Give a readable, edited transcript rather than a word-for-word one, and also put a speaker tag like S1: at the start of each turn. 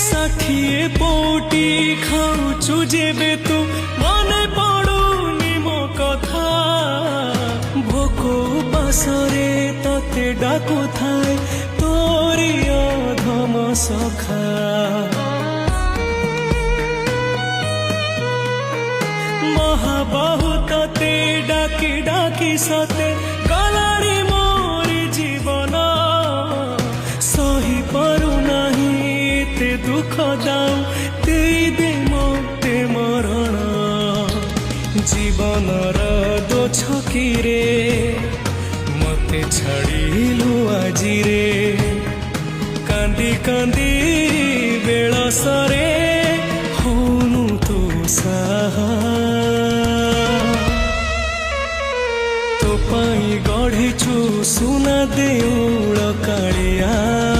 S1: ষাঠিয়ে পৌটি খাউଛୁ যেবে তু মনে পড়ুনি ମୋ କଥା ভোক উপাসরে ততে ডাকুଥାଏ তোরি অধম সখা মহাবাহু ততে ডাকি ডাকি সতে গলারি মোরি জীবন সহি পারু নাহি তে দুঃখ দাও দেইদে মতে মরণ জীবনর দো ছকিরে মতে ছাড়িলু আজিরে কান্দি কান্দি বেଳସରେ ହଉନୁ ତୁ ସାହା ତୋ ପାଇଁ ଗଢ଼ିଛୁ ସୁନା ଦେଉଳ କାଳିଆ।